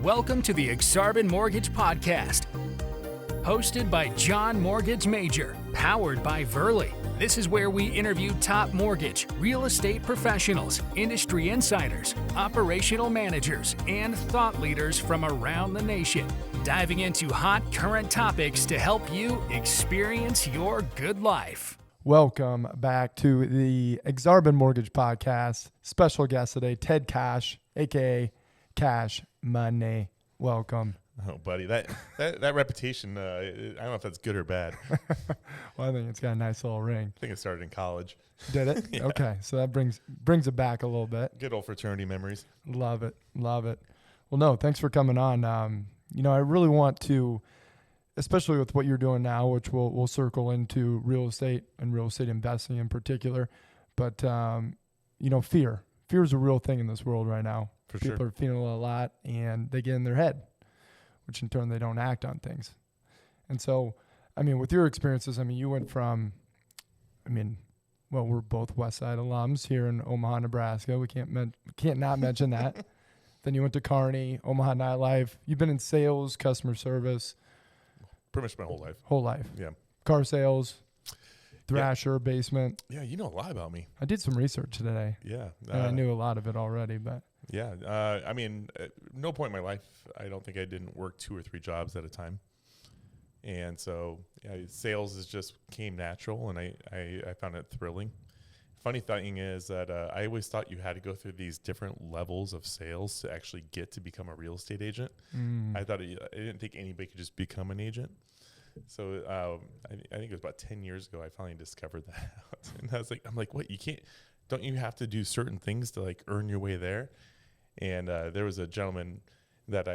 Welcome to the Aksarben Mortgage Podcast, hosted by John Mortgage Major, powered by VRLY. This is where we interview top mortgage, real estate professionals, industry insiders, operational managers, and thought leaders from around the nation, diving into hot current topics to help you experience your good life. Welcome back to the Aksarben Mortgage Podcast. Special guest today, Ted Kaasch, a.k.a. Cash Money. Welcome. Oh, buddy, that reputation, I don't know if that's good or bad. Well, I think it's got a nice little ring. I think it started in college. Did it? Yeah. Okay, so that brings it back a little bit. Good old fraternity memories. Love it. Well, no, thanks for coming on. I really want to, especially with what you're doing now, which we'll circle into real estate and real estate investing in particular. But, fear. Fear is a real thing in this world right now. For People sure. are feeling a lot and they get in their head, which in turn they don't act on things. And so, with your experiences, you went from, we're both West Side alums here in Omaha, Nebraska. We can't not mention that. Then you went to Kearney, Omaha nightlife. You've been in sales, customer service. Pretty much my whole life. Whole life. Yeah. Car sales, Thrasher, basement. Yeah, you know a lot about me. I did some research today. Yeah. And I knew a lot of it already, but. Yeah. No point in my life, I don't think I didn't work 2 or 3 jobs at a time. And so sales just came natural, and I found it thrilling. Funny thing is that I always thought you had to go through these different levels of sales to actually get to become a real estate agent. I didn't think anybody could just become an agent. So I think it was about 10 years ago I finally discovered that. And I'm like, what? Don't you have to do certain things to earn your way there? And there was a gentleman that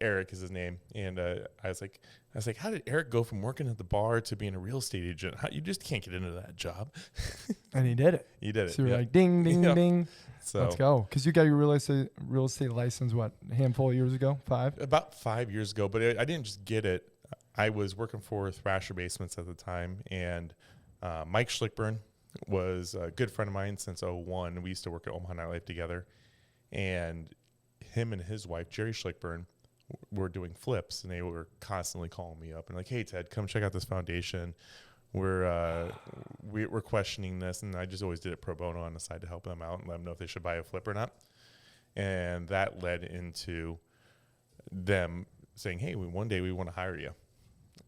Eric is his name. And I was like, how did Eric go from working at the bar to being a real estate agent? You just can't get into that job. And he did it. He did it. So you're like, ding, ding, ding. So let's go. Because you got your real estate license, what, a handful of years ago? 5? About 5 years ago. But I didn't just get it. I was working for Thrasher Basements at the time. And Mike Schlickburn was a good friend of mine since 2001. We used to work at Omaha Nightlife together. And him and his wife, Jerry Schlickburn, were doing flips, and they were constantly calling me up and like, hey, Ted, come check out this foundation. We're questioning this. And I just always did it pro bono on the side to help them out and let them know if they should buy a flip or not. And that led into them saying, hey, one day we want to hire you.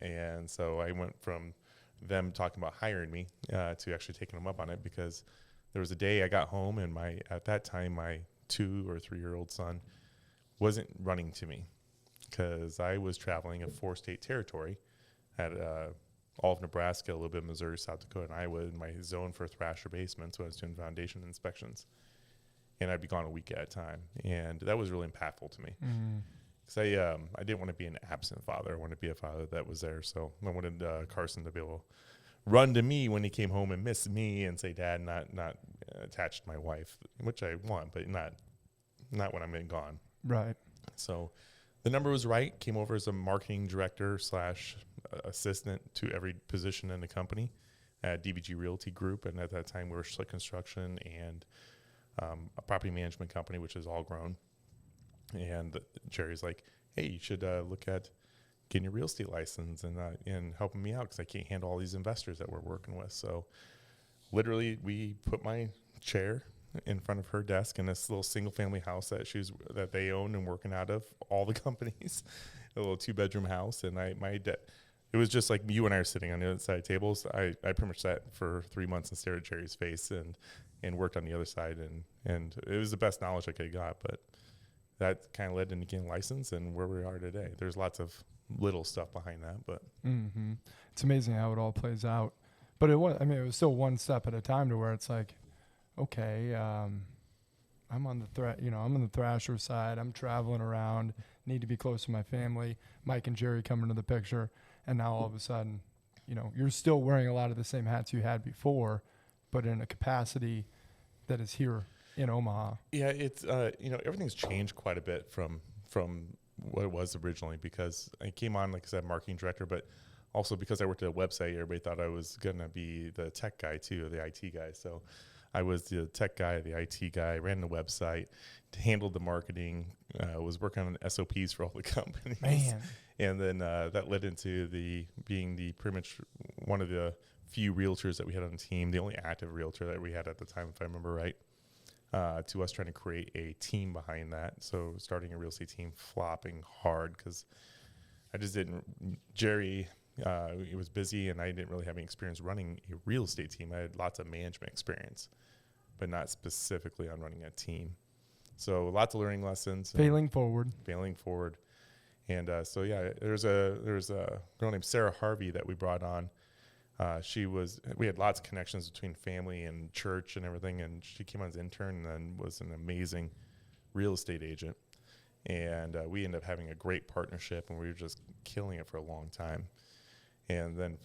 And so I went from them talking about hiring me to actually taking them up on it, because there was a day I got home and at that time my 2 or 3-year-old son wasn't running to me, because I was traveling a 4-state territory at all of Nebraska, a little bit of Missouri, South Dakota, and Iowa in my zone for Thrasher Basements. So I was doing foundation inspections, and I'd be gone a week at a time, and that was really impactful to me. Because I didn't want to be an absent father. I wanted to be a father that was there. So I wanted Carson to be able to run to me when he came home and miss me and say, Dad, not attached to my wife, which I want, but not when I'm gone. Right. So the number was right. Came over as a marketing director / assistant to every position in the company at DBG Realty Group. And at that time, we were Schlick Construction and a property management company, which has all grown. And Jerry's like, hey, you should look at getting your real estate license and helping me out, because I can't handle all these investors that we're working with. So literally we put my chair in front of her desk in this little single family house that they own and working out of, all the companies, a little 2-bedroom house. And it was just like you and I are sitting on the other side of tables. I pretty much sat for 3 months and stared at Jerry's face and worked on the other side. And it was the best knowledge I could have got, but that kind of led into getting licensed and where we are today. There's lots of little stuff behind that, but it's amazing how it all plays out. But it was still one step at a time, to where it's like, okay, I'm on the Thrasher side. I'm traveling around, need to be close to my family. Mike and Jerry come into the picture, and now all of a sudden, you're still wearing a lot of the same hats you had before, but in a capacity that is here in Omaha. Yeah, it's everything's changed quite a bit from what it was originally, because I came on, like I said, marketing director, but also because I worked at a website, everybody thought I was going to be the tech guy too, or the IT guy. So I was the tech guy, the IT guy, ran the website, handled the marketing, was working on SOPs for all the companies. Man. And then that led into being pretty much one of the few realtors that we had on the team, the only active realtor that we had at the time, if I remember right, to us trying to create a team behind that. So starting a real estate team, flopping hard because I just didn't, Jerry, he was busy and I didn't really have any experience running a real estate team. I had lots of management experience, but not specifically on running a team. So lots of learning lessons. Failing forward. And so, yeah, there's a girl named Sarah Harvey that we brought on. We had lots of connections between family and church and everything. And she came on as intern and then was an amazing real estate agent. And we ended up having a great partnership and we were just killing it for a long time. And then,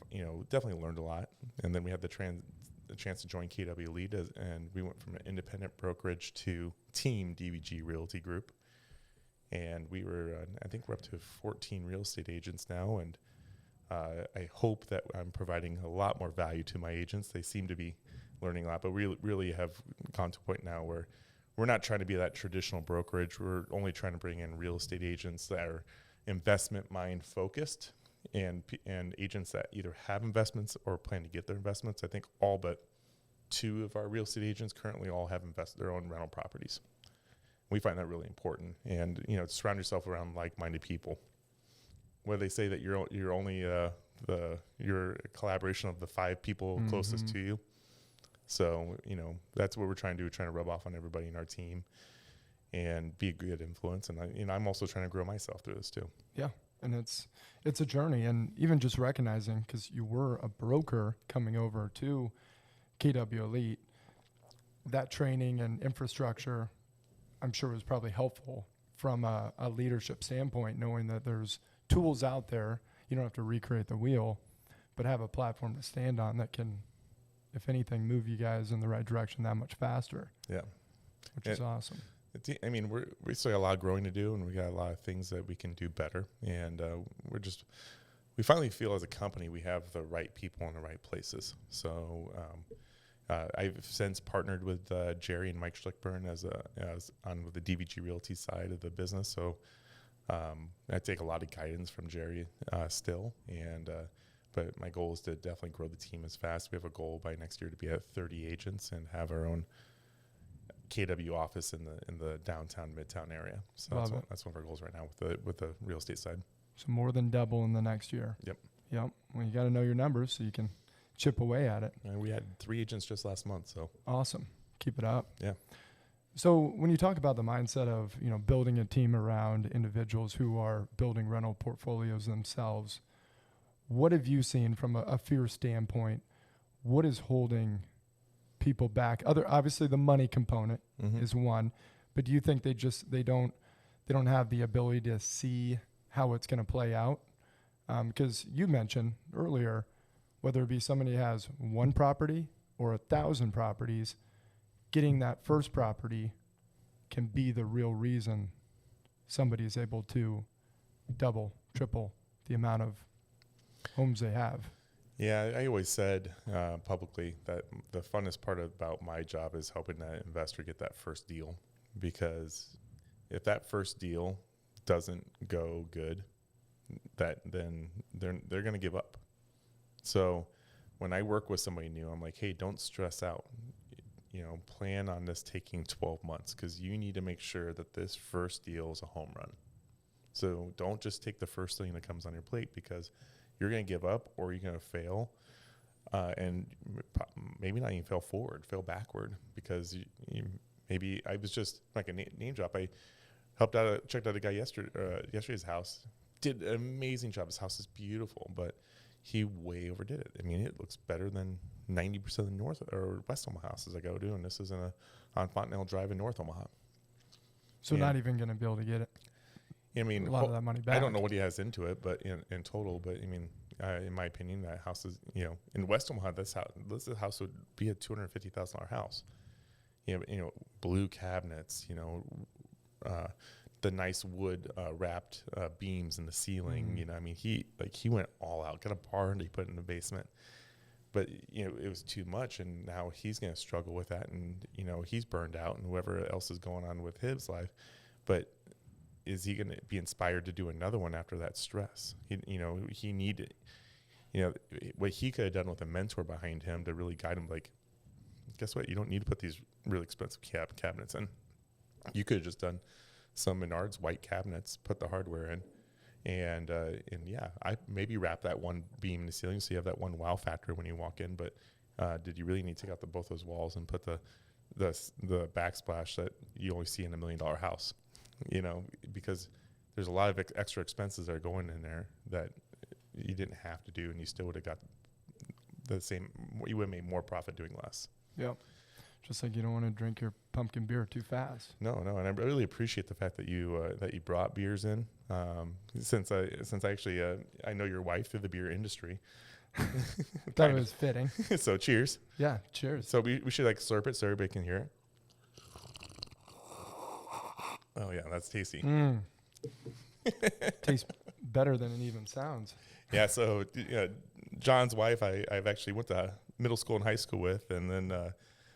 definitely learned a lot. And then we had the chance to join KWLY and we went from an independent brokerage to Team DVG Realty Group. And we were, I think we're up to 14 real estate agents now. And I hope that I'm providing a lot more value to my agents. They seem to be learning a lot, but we really have gone to a point now where we're not trying to be that traditional brokerage. We're only trying to bring in real estate agents that are investment mind focused and agents that either have investments or plan to get their investments. I think all but 2 of our real estate agents currently all have their own rental properties. We find that really important. And, surround yourself around like-minded people. Where they say that you're only you're a collaboration of the 5 people closest to you. So, that's what we're trying to do. We're trying to rub off on everybody in our team and be a good influence. And I'm also trying to grow myself through this too. Yeah. And it's a journey. And even just recognizing, because you were a broker coming over to KWLY, that training and infrastructure, I'm sure was probably helpful from a leadership standpoint, knowing that there's tools out there. You don't have to recreate the wheel, but have a platform to stand on that can, if anything, move you guys in the right direction that much faster. Yeah. Which is awesome. We still got a lot of growing to do, and we got a lot of things that we can do better. And we finally feel as a company we have the right people in the right places. So I've since partnered with Jerry and Mike Schlickburn as on the DVG Realty side of the business. So I take a lot of guidance from Jerry still, but my goal is to definitely grow the team as fast. We have a goal by next year to be at 30 agents and have our own KW office in the downtown midtown area. So that's one of our goals right now with the real estate side. So more than double in the next year. Yep. Well, you got to know your numbers so you can chip away at it. And we had 3 agents just last month. So awesome. Keep it up. Yeah. So when you talk about the mindset of, building a team around individuals who are building rental portfolios themselves, what have you seen from a fear standpoint? What is holding people back? Obviously the money component is one, but do you think they don't have the ability to see how it's going to play out? Because you mentioned earlier, whether it be somebody who has 1 property or 1,000 properties, getting that first property can be the real reason somebody is able to double, triple the amount of homes they have. Yeah, I always said publicly that the funnest part about my job is helping that investor get that first deal, because if that first deal doesn't go good, then they're going to give up. So when I work with somebody new, I'm like, hey, don't stress out. Plan on this taking 12 months because you need to make sure that this first deal is a home run. So don't just take the first thing that comes on your plate, because you're going to give up or you're going to fail, and maybe not even fail backward, because maybe I was just like a name drop. I checked out a guy yesterday's house, did an amazing job. His house is beautiful, but he way overdid it. I mean, it looks better than 90% of the North or West Omaha houses I go to, and this is on Fontenelle Drive in North Omaha. So not even going to be able to get it. I mean, a lot of that money back. I don't know what he has into it, but in total, but I mean, in my opinion, that house is, in West Omaha, this house would be a $250,000 house. Blue cabinets, the nice wood wrapped beams in the ceiling. I mean, he went all out, got a bar and he put it in the basement. but it was too much, and now he's going to struggle with that, and he's burned out, and whoever else is going on with his life. But is he going to be inspired to do another one after that stress? He needed, what he could have done with a mentor behind him to really guide him. Like, guess what? You don't need to put these really expensive cabinets in. You could have just done some Menards white cabinets, put the hardware in, and I maybe wrap that one beam in the ceiling so you have that one wow factor when you walk in. But did you really need to take out both those walls and put the backsplash that you only see in $1 million house? Because there's a lot of extra expenses that are going in there that you didn't have to do, and you still would have got the same. You would have made more profit doing less. Yep. Just like you don't want to drink your pumpkin beer too fast. No, and I really appreciate the fact that you brought beers in. Since I actually I know your wife through the beer industry. That was fitting. So cheers. Yeah, cheers. So we should slurp it so everybody can hear it. Oh yeah, that's tasty. Tastes better than it even sounds. Yeah. So John's wife, I've actually went to middle school and high school with, and then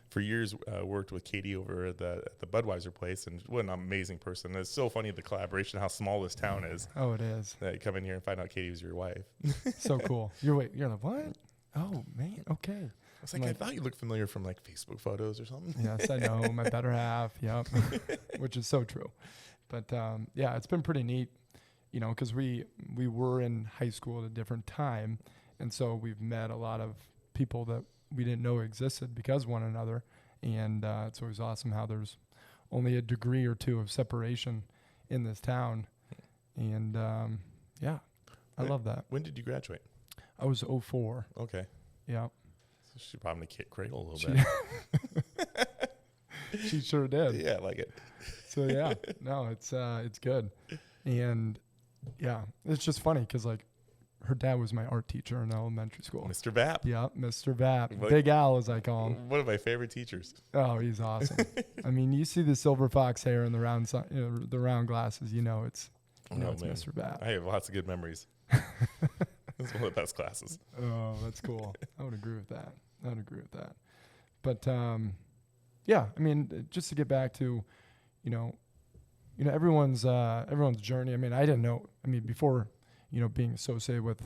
for years worked with Katie over at the Budweiser place, and what an amazing person. It's so funny, the collaboration, how small this town is. Oh, it is. That you come in here and find out Katie was your wife. So cool. You're like, what? Oh man, okay. I was like, I thought you looked familiar from Facebook photos or something. Yes, I know, my better half. Yep, which is so true. But it's been pretty neat, because we were in high school at a different time, and so we've met a lot of people that we didn't know existed because one another, and it's always awesome how there's only a degree or two of separation in this town, and I love that. When did you graduate? I was 04. Okay. Yeah. So she probably kicked cradle a little bit. She sure did. Yeah, I like it. So yeah, no, it's good, and yeah, it's just funny because her dad was my art teacher in elementary school. Mr. Vapp. Yeah, Mr. Vapp. Big Al, as I call him. One of my favorite teachers. Oh, he's awesome. I mean, you see the silver fox hair and the round glasses, it's Mr. Vapp. I have lots of good memories. It's one of the best classes. Oh, that's cool. I would agree with that. But I mean, just to get back to, everyone's journey. I mean, I didn't know. I mean, before, being associated with,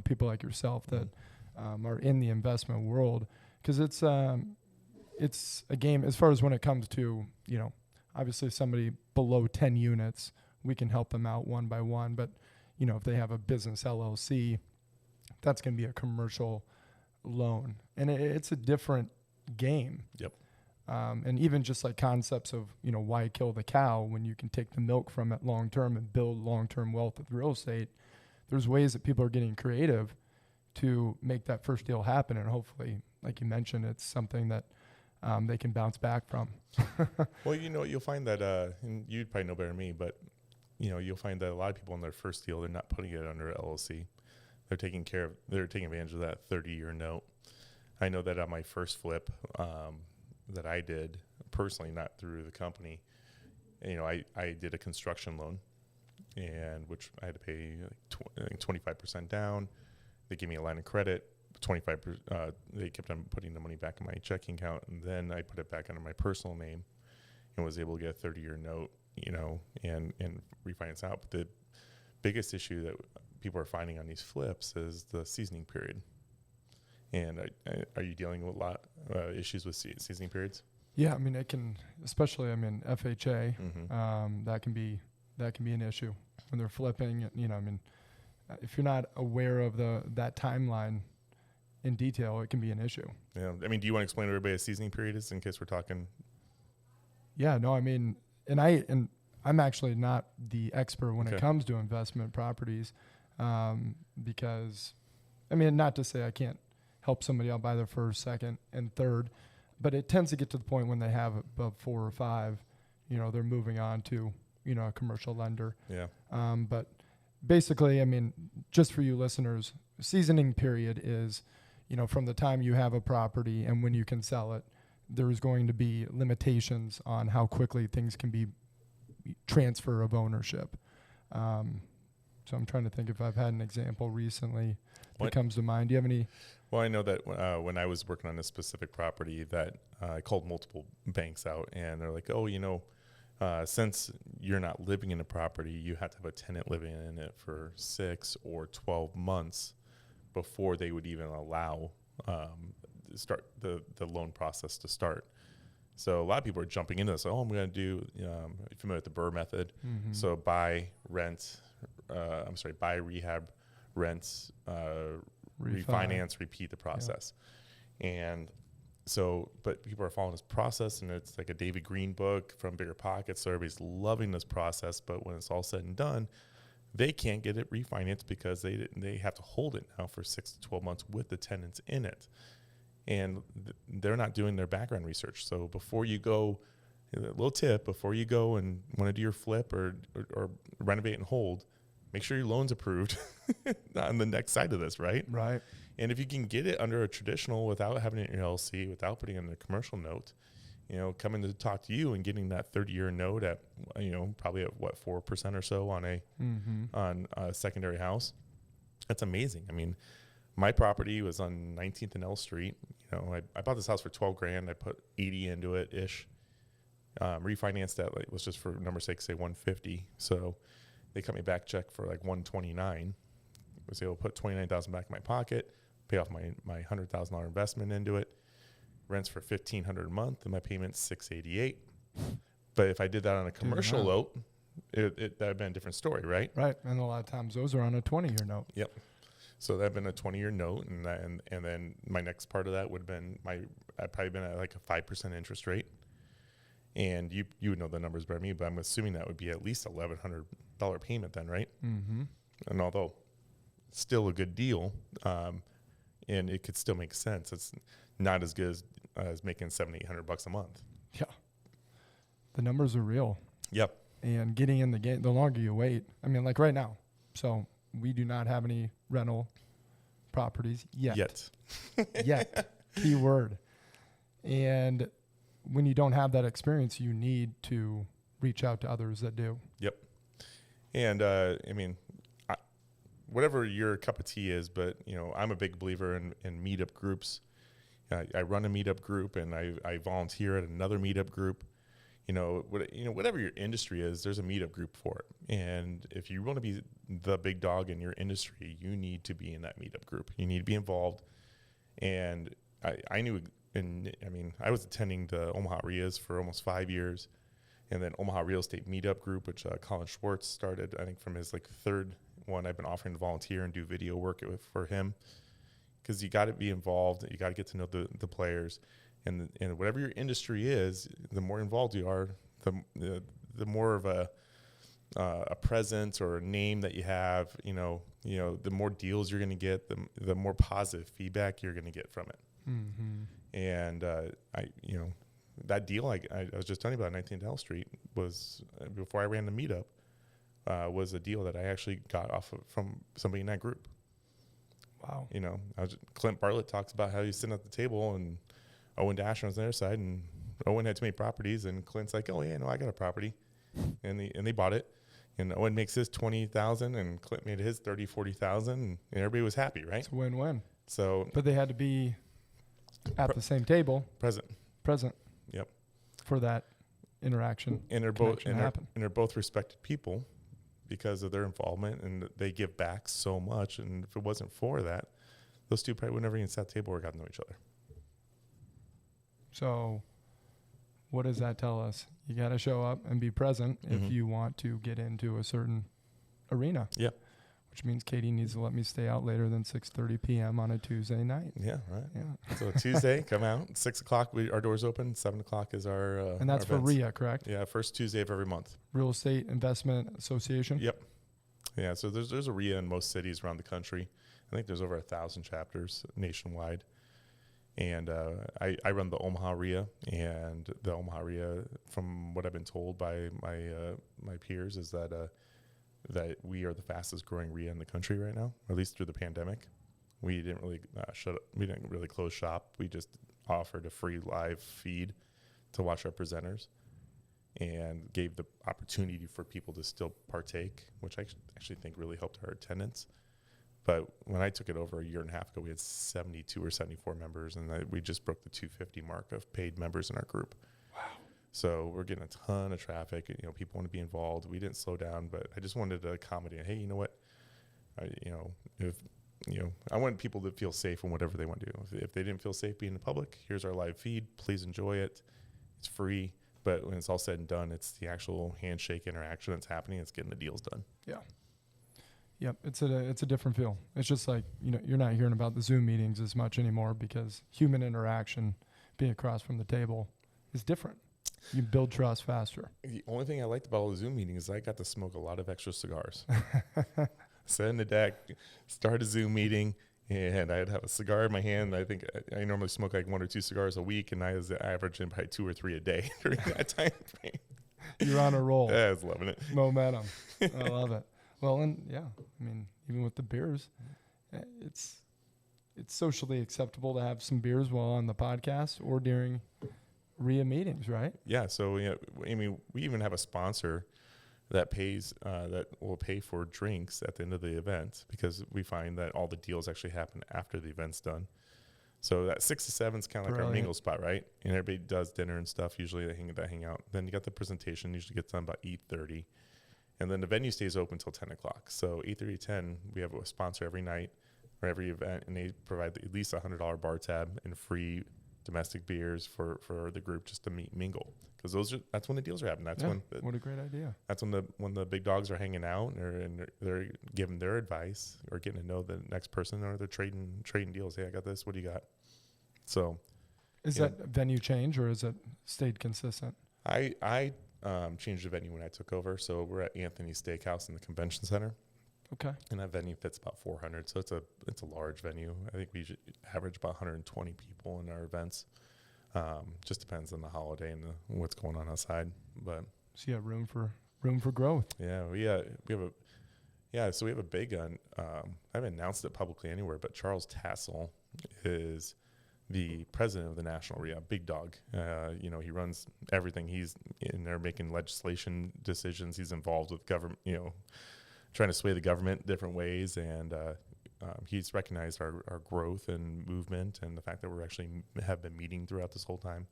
people like yourself that are in the investment world, because it's a game as far as when it comes to, obviously somebody below 10 units, we can help them out one by one. But, if they have a business LLC, that's going to be a commercial loan. And it's a different game. Yep. And even just concepts of, why kill the cow when you can take the milk from it long term and build long-term wealth with real estate. There's ways that people are getting creative to make that first deal happen. And hopefully, like you mentioned, it's something that they can bounce back from. Well, you'll find that, and you'd probably know better than me, but, you'll find that a lot of people in their first deal, they're not putting it under LLC. They're taking advantage of that 30-year note. I know that on my first flip that I did personally, not through the company, I did a construction loan, and which I had to pay 25% down. They gave me a line of credit, 25%. They kept on putting the money back in my checking account, and then I put it back under my personal name, and was able to get a 30-year note, and refinance out. But the biggest issue that people are finding on these flips is the seasoning period. And are you dealing with a lot issues with seasoning periods? Yeah, I mean, it can, especially FHA, that can be an issue when they're flipping. If you're not aware of that timeline in detail, it can be an issue. Yeah, I mean, do you want to explain to everybody a seasoning period is in case we're talking? Yeah, no, I mean, and I'm actually not the expert when it comes to investment properties, because, I mean, not to say I can't help somebody out buy their first, second, and third, but it tends to get to the point when they have above 4 or 5, they're moving on to, a commercial lender. Yeah. But basically, I mean, just for you listeners, seasoning period is, from the time you have a property and when you can sell it, there's going to be limitations on how quickly things can be transfer of ownership. So I'm trying to think if I've had an example recently that comes to mind. Do you have any? Well, I know that when I was working on this specific property, that I called multiple banks out, and they're like, "Oh, since you're not living in a property, you have to have a tenant living in it for 6 or 12 months before they would even allow start the loan process to start." So a lot of people are jumping into this. I'm going to do, you're familiar with the Burr method. Mm-hmm. So buy, rehab, rent, refinance, repeat the process. Yeah. And so, but people are following this process, and it's like a David Green book from Bigger Pockets. So everybody's loving this process, but when it's all said and done, they can't get it refinanced because they have to hold it now for 6 to 12 months with the tenants in it. And they're not doing their background research. So before you go, a little tip, before you go and want to do your flip or renovate and hold, make sure your loan's approved on the next side of this, right? Right. And if you can get it under a traditional without having it in your LLC, without putting it in a commercial note, coming to talk to you and getting that 30-year note at, probably at 4% or so on a secondary house, that's amazing. I mean, my property was on 19th and L Street. I bought this house for $12,000. I put 80 into it ish. Refinanced that, was just for number's sake, say 150. So they cut me back check for like 129. Was able to put 29,000 back in my pocket, pay off my $100,000 investment into it. Rents for $1,500 a month, and my payment's $688. But if I did that on a commercial note, that would have been a different story, right? Right, and a lot of times those are on a 20-year note. Yep. So that'd been a 20-year note, and then my next part of that would have been I'd probably been at like a 5% interest rate, and you would know the numbers better than me, but I'm assuming that would be at least $1,100 payment then, right? Mm-hmm. And although still a good deal, and it could still make sense, it's not as good as making $700-800 a month. Yeah, the numbers are real. Yep. And getting in the game, the longer you wait, I mean, like right now. So we do not have any rental properties yet. Yet. Key word. And when you don't have that experience, you need to reach out to others that do. Yep. And whatever your cup of tea is, but I'm a big believer in meetup groups. I run a meetup group, and I volunteer at another meetup group. Whatever your industry is, there's a meetup group for it. And if you want to be the big dog in your industry, you need to be in that meetup group. You need to be involved. And I was attending the Omaha RIAs for almost 5 years, and then Omaha Real Estate Meetup Group, which Colin Schwartz started, I think, from his third one. I've been offering to volunteer and do video work for him, because you got to be involved. You got to get to know the players. And whatever your industry is, the more involved you are, the more of a presence or a name that you have. The more deals you're going to get, the more positive feedback you're going to get from it. Mm-hmm. And that deal I was just telling you about, 19th L Street, was before I ran the meetup, was a deal that I actually got from somebody in that group. Wow. Clint Bartlett talks about how he's sitting at the table, and Owen Dashner was on their side, and Owen had too many properties, and Clint's like, "Oh yeah, no, I got a property," and they bought it, and Owen makes his $20,000, and Clint made his $30,000-40,000, and everybody was happy, right? It's a win-win. So, but they had to be at the same table, present. Yep. For that interaction. And they're both respected people because of their involvement, and they give back so much. And if it wasn't for that, those two probably would never even sat at the table or got to know each other. So what does that tell us? You got to show up and be present if you want to get into a certain arena. Yeah. Which means Katie needs to let me stay out later than 6:30 p.m. on a Tuesday night. Yeah, right. Yeah. So Tuesday, come out. 6 o'clock, our doors open. 7 o'clock is our and that's our for RIA, correct? Yeah, first Tuesday of every month. Real Estate Investment Association? Yep. Yeah, so there's a RIA in most cities around the country. I think there's over 1,000 chapters nationwide. And I run the Omaha RIA, and the Omaha RIA, from what I've been told by my peers, is that we are the fastest growing RIA in the country right now, or at least through the pandemic. We didn't really we didn't really close shop. We just offered a free live feed to watch our presenters, and gave the opportunity for people to still partake, which I actually think really helped our attendance. But when I took it over a year and a half ago, we had 72 or 74 members, and we just broke the 250 mark of paid members in our group. Wow. So we're getting a ton of traffic. You know, people want to be involved. We didn't slow down, but I just wanted to accommodate. Hey, you know what? I want people to feel safe in whatever they want to do. If they didn't feel safe being in public, here's our live feed. Please enjoy it. It's free. But when it's all said and done, it's the actual handshake interaction that's happening. It's getting the deals done. Yeah. Yep. It's a different feel. It's just like, you're not hearing about the Zoom meetings as much anymore because human interaction being across from the table is different. You build trust faster. The only thing I liked about all the Zoom meetings is I got to smoke a lot of extra cigars. Sit in the deck, start a Zoom meeting, and I'd have a cigar in my hand. I think I normally smoke like 1 or 2 cigars a week, and I was averaging probably 2 or 3 a day during that time frame. You're on a roll. Yeah, I was loving it. Momentum. I love it. Well, and yeah, I mean, even with the beers, it's socially acceptable to have some beers while on the podcast or during RIA meetings, right? Yeah. So, I mean, we even have a sponsor that will pay for drinks at the end of the event because we find that all the deals actually happen after the event's done. So that 6 to 7 is kind of like our mingle spot, right? And everybody does dinner and stuff. Usually they hang out. Then you got the presentation. Usually gets done about 8:30. And then the venue stays open until 10 o'clock. So 8:30 to 10, we have a sponsor every night or every event, and they provide at least $100 bar tab and free domestic beers for the group just to meet and mingle. Because that's when the deals are happening. That's what a great idea. That's when the big dogs are hanging out and they're giving their advice or getting to know the next person, or they're trading deals. Hey, I got this. What do you got? So, is that venue change or is it stayed consistent? I changed the venue when I took over. So we're at Anthony's Steakhouse in the convention center. Okay. And that venue fits about 400. So it's a large venue. I think we should average about 120 people in our events. Just depends on the holiday and what's going on outside. But so you have room for growth. Yeah, we have a big one. I haven't announced it publicly anywhere, but Charles Tassel is the president of the National RIA, big dog. He runs everything. He's in there making legislation decisions. He's involved with government, trying to sway the government different ways. And he's recognized our growth and movement and the fact that we're actually have been meeting throughout this whole time.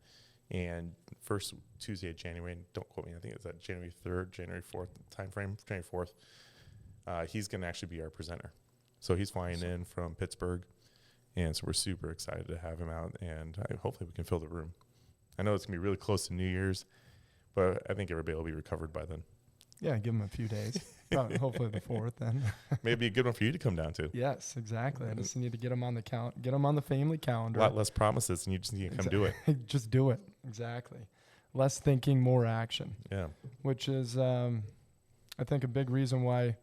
And first Tuesday of January, and don't quote me, I think it's at January 3rd, January 4th timeframe, January 4th, he's going to actually be our presenter. So he's flying in from Pittsburgh. And so we're super excited to have him out, and hopefully we can fill the room. I know it's going to be really close to New Year's, but I think everybody will be recovered by then. Yeah, give them a few days. Hopefully the 4th then. Maybe a good one for you to come down to. Yes, exactly. I just need to get them on the family calendar. A lot less promises, and you just need to come do it. Just do it. Exactly. Less thinking, more action. Yeah. Which is, I think, a big reason why,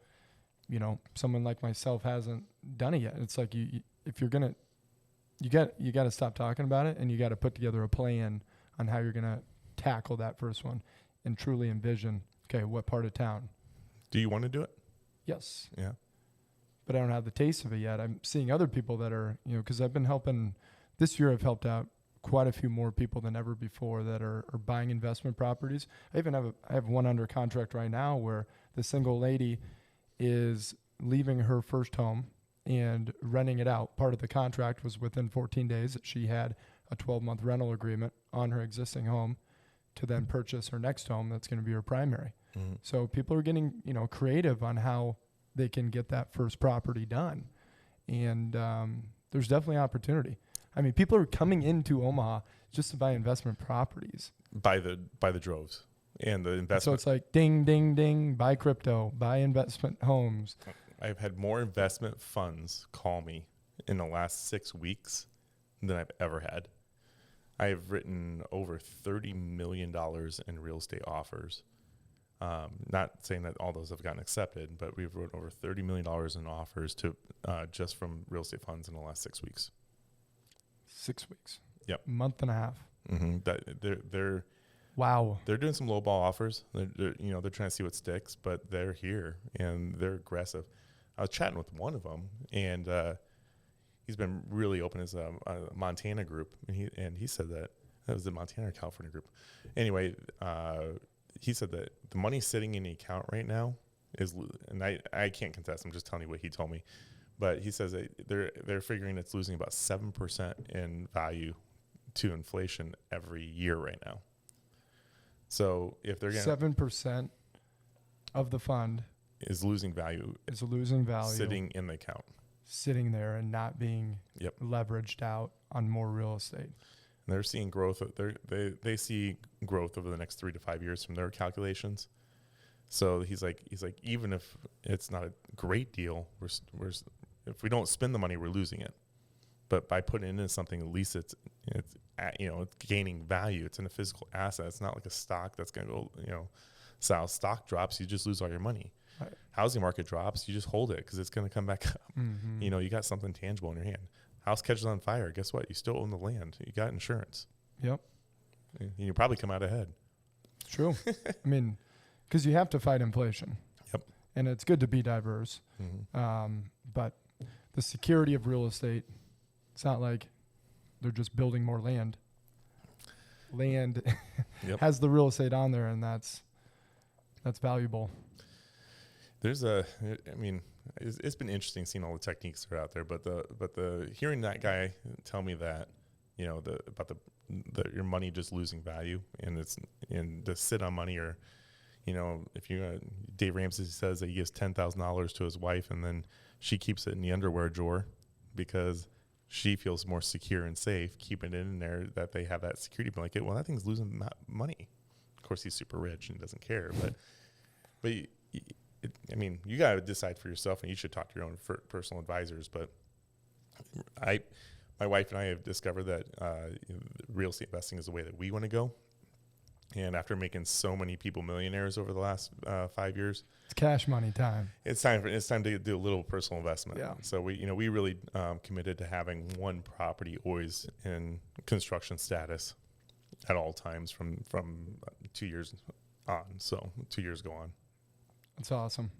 someone like myself hasn't done it yet. It's like if you're gonna, you got to stop talking about it, and you got to put together a plan on how you're gonna tackle that first one, and truly envision, okay, what part of town. Do you want to do it? Yes. Yeah. But I don't have the taste of it yet. I'm seeing other people that are, because I've been helping. This year I've helped out quite a few more people than ever before that are buying investment properties. I have one under contract right now where the single lady is leaving her first home and renting it out. Part of the contract was within 14 days that she had a 12-month rental agreement on her existing home to then purchase her next home that's going to be her primary. Mm-hmm. So people are getting, creative on how they can get that first property done. And there's definitely opportunity. I mean, people are coming into Omaha just to buy investment properties. By the droves. And the investment. So it's like ding, ding, ding, buy crypto, buy investment homes. I've had more investment funds call me in the last 6 weeks than I've ever had. I have written over $30 million in real estate offers. Not saying that all those have gotten accepted, but we've wrote over $30 million in offers to just from real estate funds in the last 6 weeks. 6 weeks. Yep. Month and a half. Mm-hmm. They're wow. They're doing some low ball offers. They're trying to see what sticks, but they're here and they're aggressive. I was chatting with one of them, and he's been really open as a Montana group, and he said that was the Montana or California group. Anyway, he said that the money sitting in the account right now is, and I can't contest. I'm just telling you what he told me, But he says they're figuring it's losing about 7% in value to inflation every year right now. So if they're getting 7% of the fund is losing value sitting in the account, sitting there and not being leveraged out on more real estate. And they're seeing growth. They see growth over the next 3 to 5 years from their calculations. So he's like, even if it's not a great deal, we're if we don't spend the money, we're losing it. But by putting it into something, at least it's gaining value. It's in a physical asset. It's not like a stock that's going to go, south. Stock drops, you just lose all your money. Right. Housing market drops, you just hold it because it's going to come back up. Mm-hmm. You got something tangible in your hand. House catches on fire. Guess what? You still own the land. You got insurance. Yep. And you probably come out ahead. True. I mean, because you have to fight inflation. Yep. And it's good to be diverse. Mm-hmm. But the security of real estate, it's not like they're just building more land. Land has the real estate on there, and that's valuable. It's been interesting seeing all the techniques that are out there, but the hearing that guy tell me that, about your money just losing value and to sit on money, or, if Dave Ramsey says that he gives $10,000 to his wife and then she keeps it in the underwear drawer because she feels more secure and safe keeping it in there, that they have that security blanket. Well, that thing's losing money. Of course, he's super rich and doesn't care, but you got to decide for yourself, and you should talk to your own personal advisors. But my wife and I have discovered that real estate investing is the way that we want to go. And after making so many people millionaires over the last 5 years, it's cash money time. It's time to do a little personal investment. Yeah. So we really committed to having one property always in construction status at all times from 2 years on. So 2 years go on. That's awesome.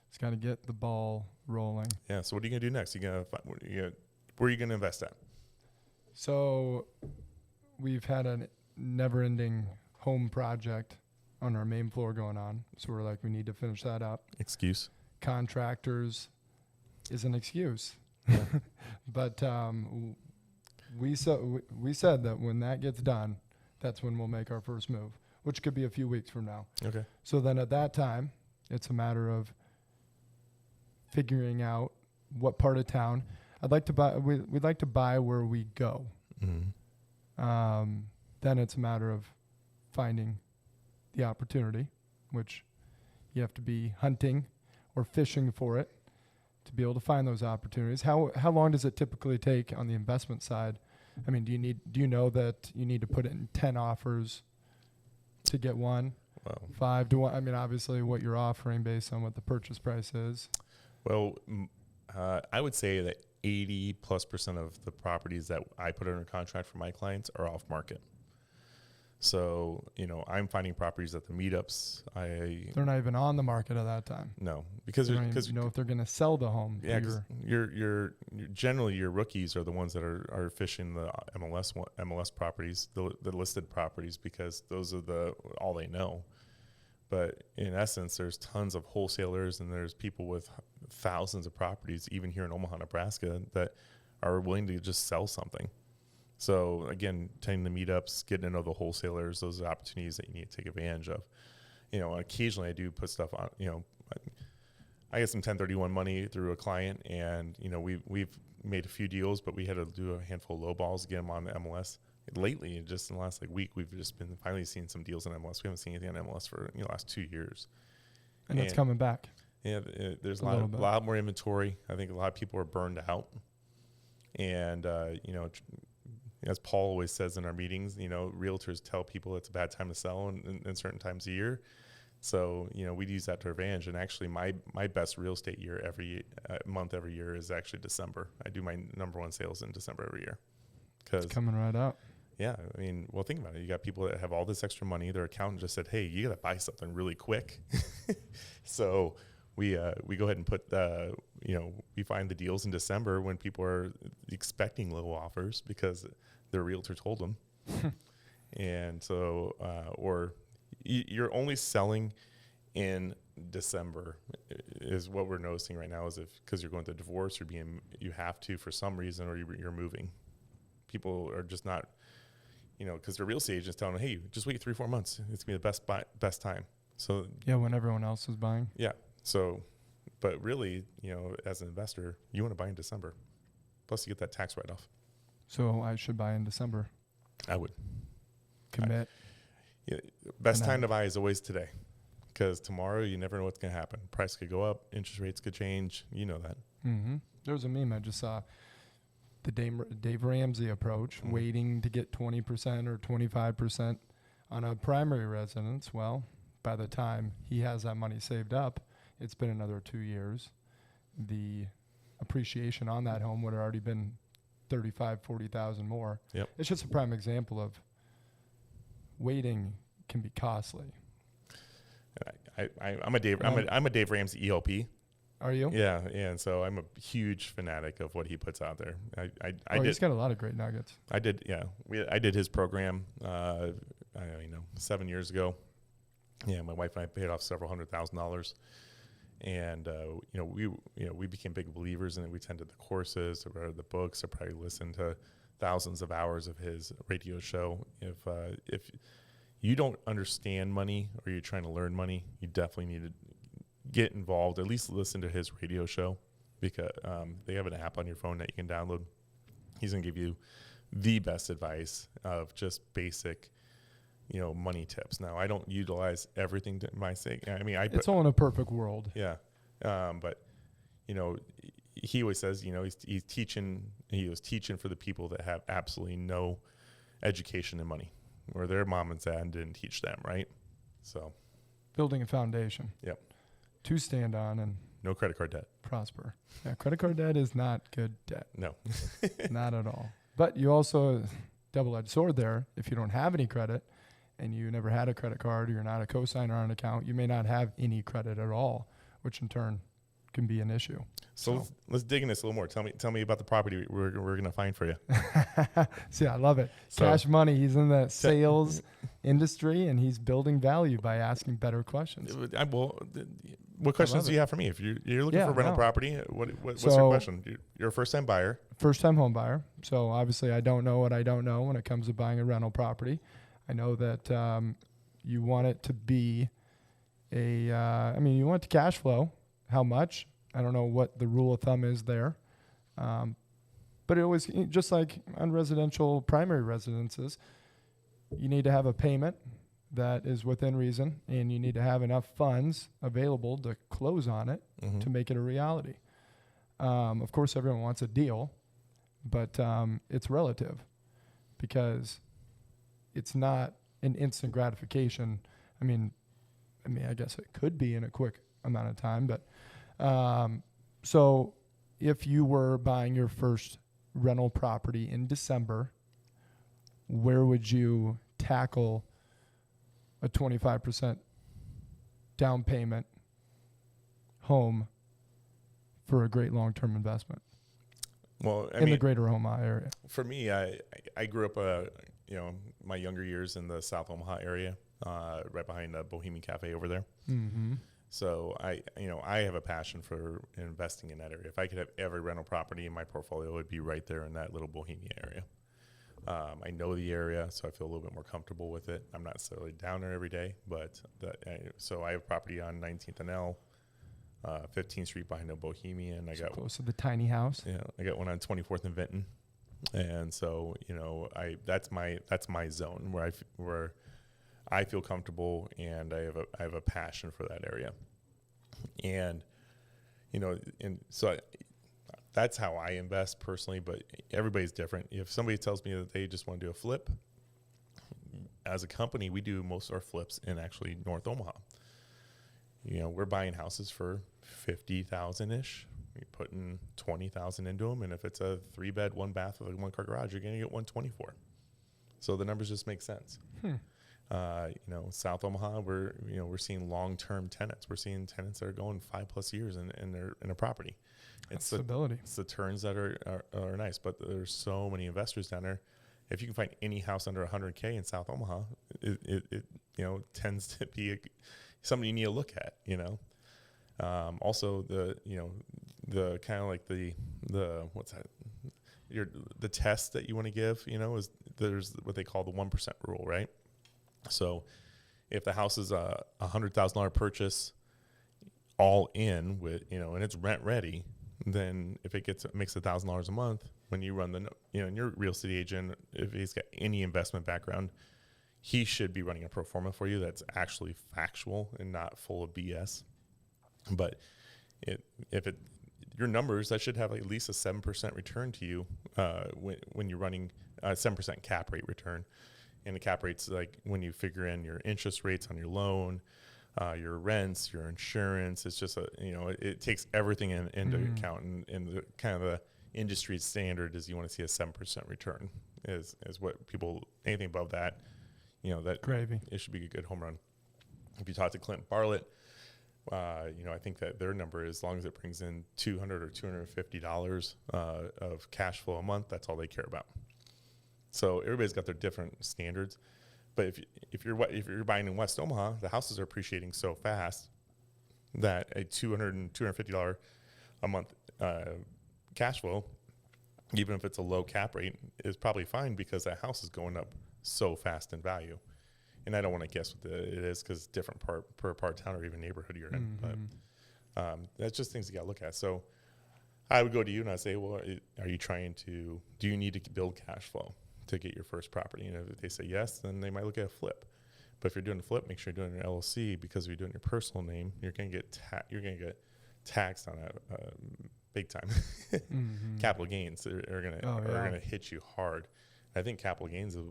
It's got to get the ball rolling. Yeah. So what are you gonna do next? Where are you gonna invest at? So we've had a never-ending home project on our main floor going on. So we're like, we need to finish that up. Excuse. Contractors is an excuse. But we said that when that gets done, that's when we'll make our first move, which could be a few weeks from now. Okay. So then at that time, it's a matter of figuring out what part of town. I'd like to buy. We'd like to buy where we go. Mm-hmm. Then it's a matter of finding the opportunity, which you have to be hunting or fishing for it to be able to find those opportunities. How long does it typically take on the investment side? I mean, do you know that you need to put in 10 offers to get one? Well, 5 to 1. I mean, obviously what you're offering based on what the purchase price is. Well, I would say that 80+% of the properties that I put under contract for my clients are off market. So, I'm finding properties at the meetups. They're not even on the market at that time. No, because you know if they're going to sell the home. Yeah, because you're generally your rookies are the ones that are fishing the MLS properties, the listed properties, because those are all they know. But in essence, there's tons of wholesalers and there's people with thousands of properties, even here in Omaha, Nebraska, that are willing to just sell something. So again, attending the meetups, getting to know the wholesalers, those are opportunities that you need to take advantage of. Occasionally I do put stuff on, I get some 1031 money through a client, and, we've made a few deals, but we had to do a handful of low balls to get them on the MLS. Lately, just in the last week, we've just been finally seeing some deals on MLS. We haven't seen anything on MLS for the last 2 years. And it's coming back. Yeah, there's a lot more inventory. I think a lot of people are burned out. And, as Paul always says in our meetings, realtors tell people it's a bad time to sell in certain times of year. So, we'd use that to our advantage. And actually, my best real estate year every year is actually December. I do my number one sales in December every year. It's coming right up. Yeah. I mean, well, think about it. You got people that have all this extra money. Their accountant just said, hey, you got to buy something really quick. So we go ahead and put, we find the deals in December when people are expecting low offers because their realtor told them. And so, or you're only selling in December is what we're noticing right now. Is because you're going through divorce, you have to for some reason, or you're moving. People are just not, because their real estate agent's telling them, hey, just wait 3-4 months. It's gonna be the best time. So yeah, when everyone else is buying. Yeah. So, but really, as an investor, you want to buy in December. Plus, you get that tax write-off. So I should buy in December. I would commit. Best time to buy is always today, because tomorrow you never know what's going to happen. Price could go up, interest rates could change. You know that. Mm-hmm. There was a meme I just saw. The Dave Ramsey approach, waiting to get 20% or 25% on a primary residence. Well, by the time he has that money saved up, it's been another 2 years. The appreciation on that home would have already been $35,000-$40,000 more. Yep. It's just a prime example of waiting can be costly. I'm a Dave Ramsey ELP. Are you? Yeah, and so I'm a huge fanatic of what he puts out there. He's got a lot of great nuggets. I did his program 7 years ago. Yeah, my wife and I paid off several $100,000, and we became big believers in it. We attended the courses, I read the books, I probably listened to thousands of hours of his radio show. If you don't understand money or you're trying to learn money, you definitely need to get involved. At least listen to his radio show, because they have an app on your phone that you can download. He's gonna give you the best advice of just basic money tips. Now, I don't utilize everything to my sake. I mean, it's all in a perfect world. Yeah. But, he always says, he's teaching, he was teaching for the people that have absolutely no education in money, where their mom and dad didn't teach them, right? So. Building a foundation. Yep. To stand on and. No credit card debt. Prosper. Yeah, credit card debt is not good debt. No. Not at all. But you also, double-edged sword there, if you don't have any credit, and you never had a credit card, or you're not a co-signer on an account, you may not have any credit at all, which in turn can be an issue. So let's dig in this a little more. Tell me about the property we're going to find for you. See, I love it. Kaasch Money. He's in the sales industry, and he's building value by asking better questions. What questions do you have for me? If you're looking for rental property, what's your question? You're a first-time buyer. First-time home buyer. So obviously I don't know what I don't know when it comes to buying a rental property. I know that you want it to be you want it to cash flow. How much? I don't know what the rule of thumb is there. But it always, just like on residential primary residences, you need to have a payment that is within reason, and you need to have enough funds available to close on it to make it a reality. Of course, everyone wants a deal, but it's relative, because it's not an instant gratification. I mean, I guess it could be in a quick amount of time, but so if you were buying your first rental property in December, where would you tackle a 25% down payment home for a great long-term investment? Well, in the greater Omaha area. For me, I grew up, my younger years in the South Omaha area, right behind the Bohemian Cafe over there. Mm-hmm. So I have a passion for investing in that area. If I could have every rental property in my portfolio, it would be right there in that little Bohemian area. I know the area, so I feel a little bit more comfortable with it. I'm not necessarily down there every day, but so I have property on 19th and L, 15th Street behind the Bohemian. I got close to the tiny house. Yeah, I got one on 24th and Vinton, and so that's my zone where I feel comfortable, and I have a passion for that area, and so that's how I invest personally. But everybody's different. If somebody tells me that they just want to do a flip, as a company, we do most of our flips in actually North Omaha. We're buying houses for $50,000-ish. We're putting $20,000 into them, and if it's a 3-bed, 1-bath with a 1-car garage, you're going to get $124,000. So the numbers just make sense. South Omaha, we're seeing long-term tenants. We're seeing tenants that are going 5+ years in a property. It's stability. It's the turns that are nice, but there's so many investors down there. If you can find any house under $100K in South Omaha, it tends to be something you need to look at, Also the kind of like the what's that? The test that you want to give, is there's what they call the 1% rule, right? So if the house is a $100,000 purchase all in with, and it's rent ready, then if it makes $1,000 a month, when you run and your real estate agent, if he's got any investment background, he should be running a pro forma for you that's actually factual and not full of BS. But your numbers, that should have at least a 7% return to you when you're running a 7% cap rate return. And the cap rate's like when you figure in your interest rates on your loan, your rents, your insurance. It's just it takes everything into account. And the kind of the industry standard is you want to see a 7% return is what people, anything above that, that gravy. It should be a good home run. If you talk to Clinton Bartlett, I think that their number, as long as it brings in $200 or $250 of cash flow a month, that's all they care about. So everybody's got their different standards, but if you're buying in West Omaha, the houses are appreciating so fast that a $200 and $250 a month cash flow, even if it's a low cap rate, is probably fine because that house is going up so fast in value. And I don't want to guess what it is because it's different per part of town or even neighborhood you're in. But that's just things you got to look at. So I would go to you and I'd say, well, do you need to build cash flow to get your first property? And if they say yes, then they might look at a flip. But if you're doing a flip, make sure you're doing an LLC, because if you're doing your personal name, you're going to get taxed on it big time. Capital gains are going to hit you hard. I think capital gains is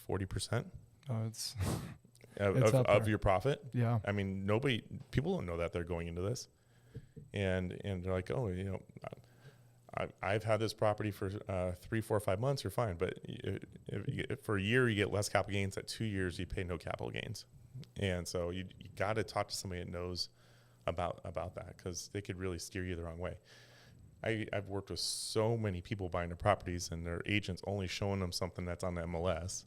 40%. Oh, it's of your profit. Yeah. I mean, people don't know that they're going into this, and they're like, oh, I've had this property for 3, 4, 5 months. You're fine, but if for a year you get less capital gains. At 2 years you pay no capital gains, and so you got to talk to somebody that knows about that, because they could really steer you the wrong way. I've worked with so many people buying their properties, and their agents only showing them something that's on the MLS.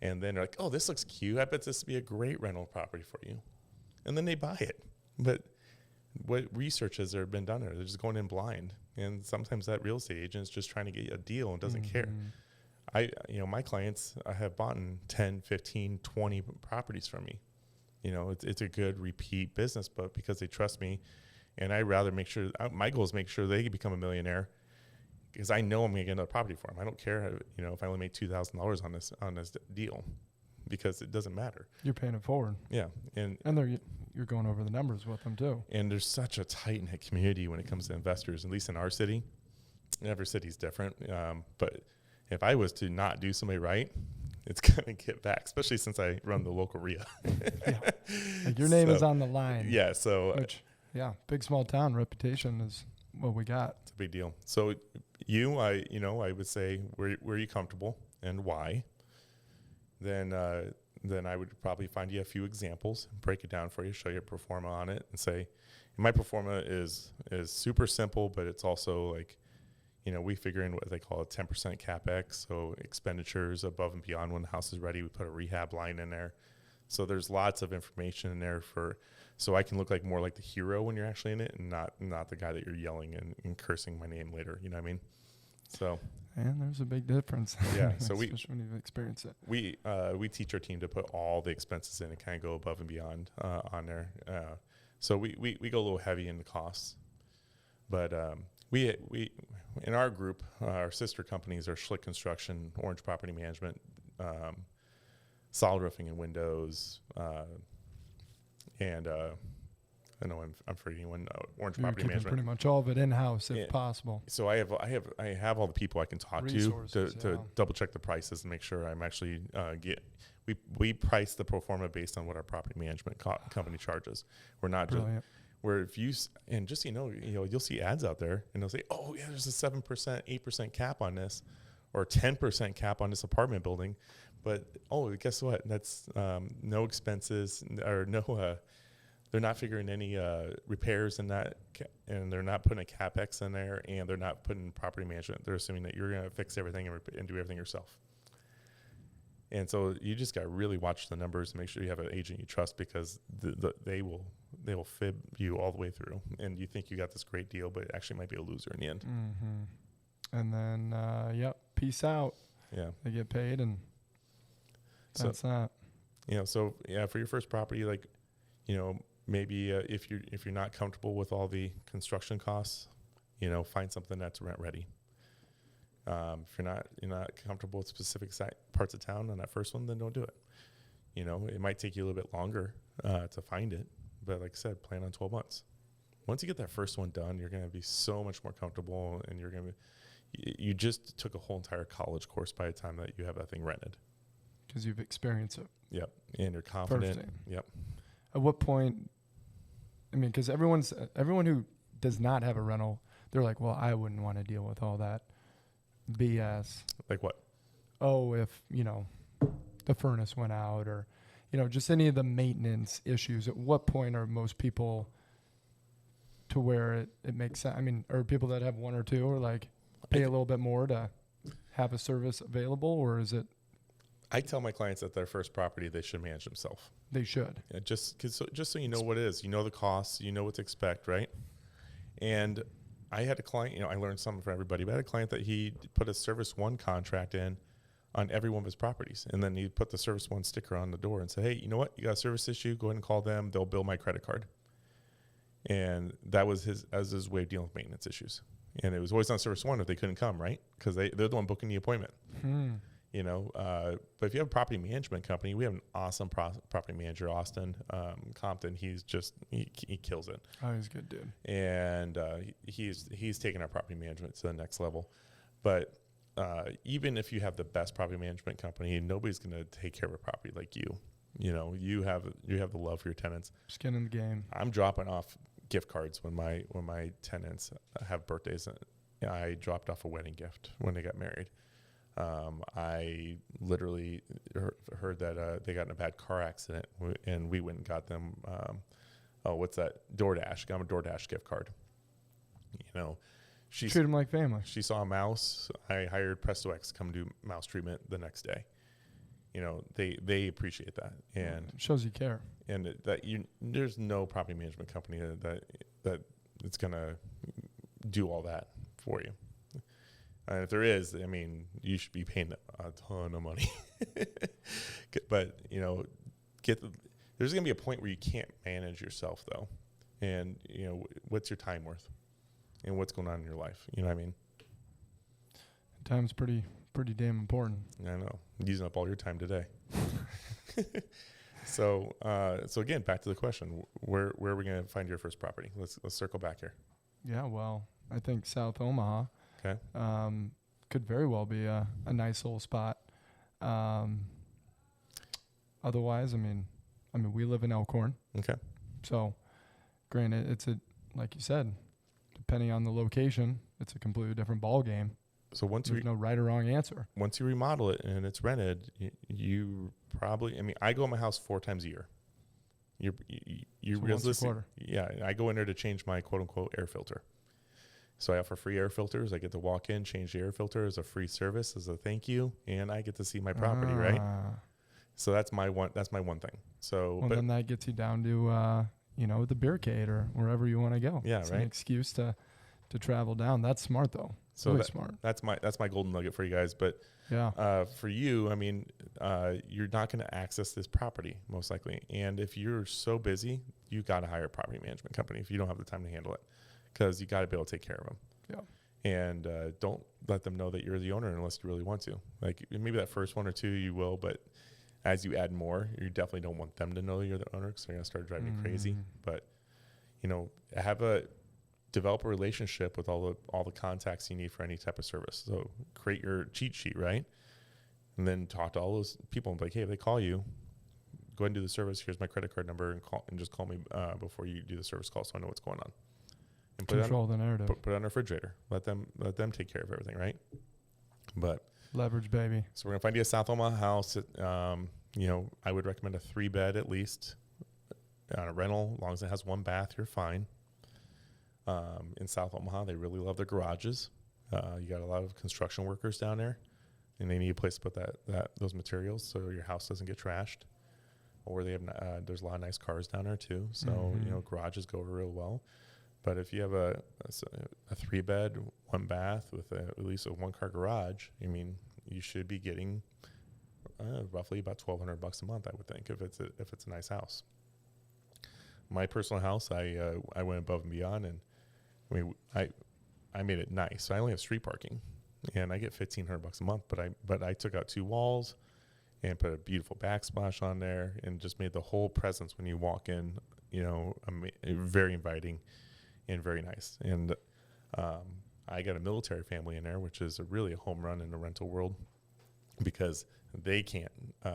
And then they're like, oh, this looks cute. I bet this would be a great rental property for you. And then they buy it. But what research has there been done there? They're just going in blind. And sometimes that real estate agent is just trying to get a deal and doesn't care. My clients have bought 10, 15, 20 properties from me. It's a good repeat business, but because they trust me, and I rather make sure, my goal is make sure they become a millionaire, because I know I'm going to get another property for them. I don't care, if I only made $2,000 on this deal, because it doesn't matter. You're paying it forward. Yeah, and you're going over the numbers with them too. And there's such a tight-knit community when it comes to investors, at least in our city. Every city's different, but if I was to not do somebody right, it's going to get back, especially since I run the local RIA. Yeah. Like your name is on the line. Yeah, so big small town reputation is what we got. It's a big deal. So I would say, where are you comfortable and why? Then I would probably find you a few examples, break it down for you, show you a pro forma on it, and say, my pro forma is super simple, but it's also like, we figure in what they call a 10% CapEx, so expenditures above and beyond when the house is ready. We put a rehab line in there. So there's lots of information in there so I can look more like the hero when you're actually in it, and not the guy that you're yelling and cursing my name later. You know what I mean? So. And there's a big difference. Yeah. So especially when you experience it. We teach our team to put all the expenses in and kind of go above and beyond on there. So we go a little heavy in the costs, but we in our group, our sister companies are Schlick Construction, Orange Property Management, Solid Roofing and Windows, and I know I'm forgetting one. Orange Property Management. Pretty much all of it in house, if possible. So I have all the people I can talk to double check the prices and make sure I'm actually we price the pro forma based on what our property management company charges. We're not Brilliant. just where if you and just you'll see ads out there and they'll say, oh yeah, there's a 7%, 8% cap on this, or 10% cap on this apartment building, but guess what? That's no expenses or no. They're not figuring any repairs in that, and they're not putting a CapEx in there, and they're not putting property management. They're assuming that you're going to fix everything and do everything yourself. And so you just got to really watch the numbers and make sure you have an agent you trust, because they will fib you all the way through. And you think you got this great deal, but it actually might be a loser in the end. Mm-hmm. And then, peace out. Yeah. They get paid, and that's that. So for your first property, like, maybe if you're not comfortable with all the construction costs, find something that's rent ready. If you're not comfortable with specific parts of town on that first one, then don't do it. It might take you a little bit longer to find it, but like I said, plan on 12 months. Once you get that first one done, you're going to be so much more comfortable, and you just took a whole entire college course by the time that you have that thing rented. Because you've experienced it. Yep, and you're confident. Yep. At what point? I mean, because everyone who does not have a rental, they're like, well, I wouldn't want to deal with all that BS. Like what? Oh, if, the furnace went out, or, just any of the maintenance issues. At what point are most people to where it makes sense? I mean, are people that have one or two, or like pay a little bit more to have a service available, or is it? I tell my clients that their first property, they should manage themselves. They should. Yeah, just so you know what it is, the costs, what to expect, right? And I had a client, I learned something from everybody, but I had a client that he put a Service One contract in on every one of his properties. And then he put the Service One sticker on the door and said, hey, you know what? You got a service issue, go ahead and call them. They'll bill my credit card. And that was his way of dealing with maintenance issues. And it was always on Service One if they couldn't come, right? Because they're the one booking the appointment. But if you have a property management company, we have an awesome property manager, Austin Compton. He kills it. Oh, he's a good dude. And he's taken our property management to the next level. But even if you have the best property management company, nobody's going to take care of a property like you. You have the love for your tenants. Skin in the game. I'm dropping off gift cards when my tenants have birthdays. I dropped off a wedding gift when they got married. I literally heard that they got in a bad car accident, and we went and got them. What's that? DoorDash. Got them a DoorDash gift card. She treat them like family. She saw a mouse. I hired Presto X to come do mouse treatment the next day. They appreciate that, and it shows you care. And there's no property management company that it's gonna do all that for you. And if there is, I mean, you should be paying a ton of money. But, there's going to be a point where you can't manage yourself, though. And, what's your time worth? And what's going on in your life? You know what I mean? Time's pretty damn important. I know. I'm using up all your time today. So again, back to the question. Where are we going to find your first property? Let's circle back here. Yeah, well, I think South Omaha. Okay. Could very well be a nice little spot. Otherwise, I mean, we live in Elkhorn. Okay. So, granted, it's like you said, depending on the location, it's a completely different ball game. So there's no right or wrong answer. Once you remodel it and it's rented, you probably, I go in my house 4 times a year. You so realistic, once a quarter. Yeah, I go in there to change my quote unquote air filter. So I offer free air filters. I get to walk in, change the air filter as a free service, as a thank you, and I get to see my property, right? So that's my one thing. So then that gets you down to the beercade or wherever you want to go. Yeah, it's right. An excuse to travel down. That's smart though. So really smart. That's my golden nugget for you guys. But yeah, for you, you're not going to access this property most likely. And if you're so busy, you got to hire a property management company if you don't have the time to handle it. Because you got to be able to take care of them. Yeah. And don't let them know that you're the owner unless you really want to. Like maybe that first 1 or 2 you will, but as you add more, you definitely don't want them to know you're the owner because they're going to start driving you crazy. But, develop a relationship with all the contacts you need for any type of service. So create your cheat sheet, right? And then talk to all those people and be like, hey, if they call you, go ahead and do the service. Here's my credit card number and just call me before you do the service call so I know what's going on. And control the narrative. Put it on the refrigerator. Let them take care of everything, right? But leverage, baby. So we're gonna find you a South Omaha house. I would recommend a 3-bed at least on a rental. As long as it has 1 bath, you're fine. In South Omaha, they really love their garages. You got a lot of construction workers down there. and they need a place to put those materials so your house doesn't get trashed. Or they have there's a lot of nice cars down there too, so garages go real well. But if you have a 3-bed, 1-bath with at least a 1-car garage, I mean, you should be getting roughly about $1,200 a month, I would think, if it's a nice house. My personal house, I went above and beyond, and I made it nice. So I only have street parking, and I get $1,500 a month. But I took out 2 walls and put a beautiful backsplash on there, and just made the whole presence when you walk in, very inviting and very nice. And I got a military family in there, which is really a home run in the rental world, because they can't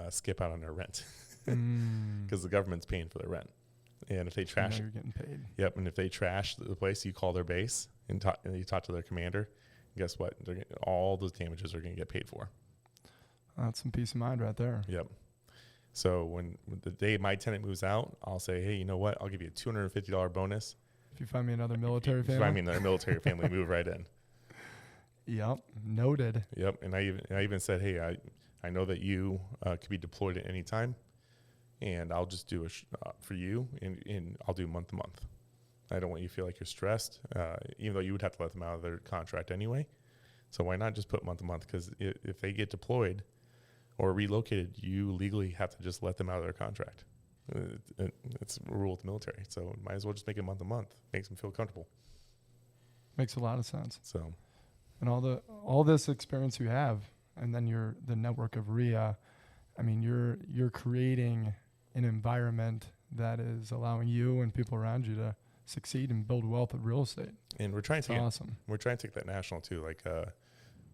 skip out on their rent because the government's paying for their rent. And if they trash, you're getting paid. Yep. And if they trash the place, you call their base and you talk to their commander. Guess what? All those damages are going to get paid for. That's some peace of mind right there. Yep. So when the day my tenant moves out, I'll say, hey, you know what? I'll give you a $250 bonus. If you find me another military family. If you find me another military family, move right in. Yep. Noted. Yep. And I even said, hey, I know that you could be deployed at any time, and I'll just do for you, and I'll do month to month. I don't want you to feel like you're stressed, even though you would have to let them out of their contract anyway. So why not just put month to month? Because if they get deployed or relocated, you legally have to just let them out of their contract. It's a rule of the military. So might as well just make it month to month. Makes them feel comfortable. Makes a lot of sense. So, and all this experience you have, and then the network of RIA, I mean, you're creating an environment that is allowing you and people around you to succeed and build wealth of real estate. And we're trying to awesome. We're trying to take that national too. Like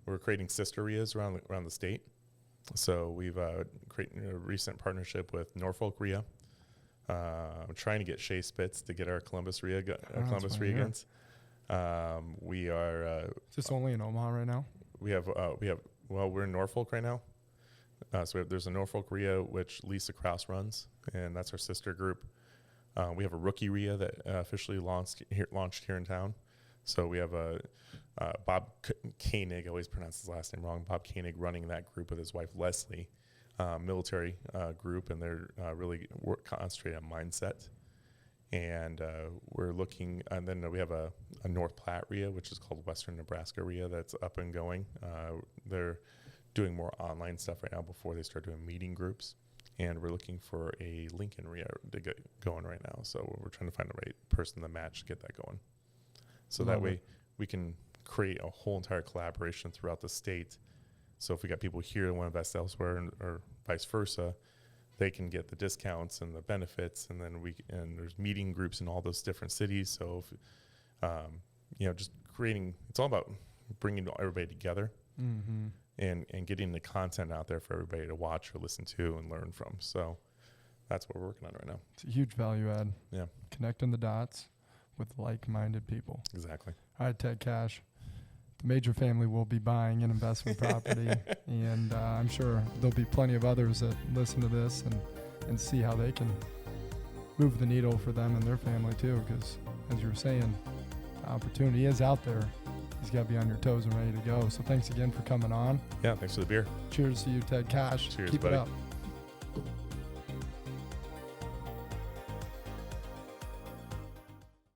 we're creating sister RIAs around the state. So we've created a recent partnership with Norfolk RIA. I'm trying to get Shea Spitz to get our Columbus RIA against. We are. Is this only in Omaha right now? We're in Norfolk right now. So there's a Norfolk RIA which Lisa Krause runs, and that's our sister group. We have a rookie RIA that officially launched here in town. So we have Bob Koenig, I always pronounce his last name wrong, Bob Koenig running that group with his wife Leslie, military group, and they're really concentrated on mindset. And we're looking, and then we have a North Platte RIA, which is called Western Nebraska RIA, that's up and going. They're doing more online stuff right now before they start doing meeting groups. And we're looking for a Lincoln RIA to get going right now. So we're trying to find the right person to match to get that going. So that way we can create a whole entire collaboration throughout the state. So if we got people here that want to invest elsewhere, or vice versa, they can get the discounts and the benefits. And then there's meeting groups in all those different cities. So if, just creating, it's all about bringing everybody together. Mm-hmm. And getting the content out there for everybody to watch or listen to and learn from. So that's what we're working on right now. It's a huge value add. Yeah. Connecting the dots with like-minded people. Exactly. All right, Ted Kaasch. The Major family will be buying an investment property, and I'm sure there'll be plenty of others that listen to this and see how they can move the needle for them and their family too, because as you were saying, the opportunity is out there. He's got to be on your toes and ready to go. So thanks again for coming on. Yeah, thanks for the beer. Cheers to you, Ted Kaasch. Cheers, Keep buddy. it up.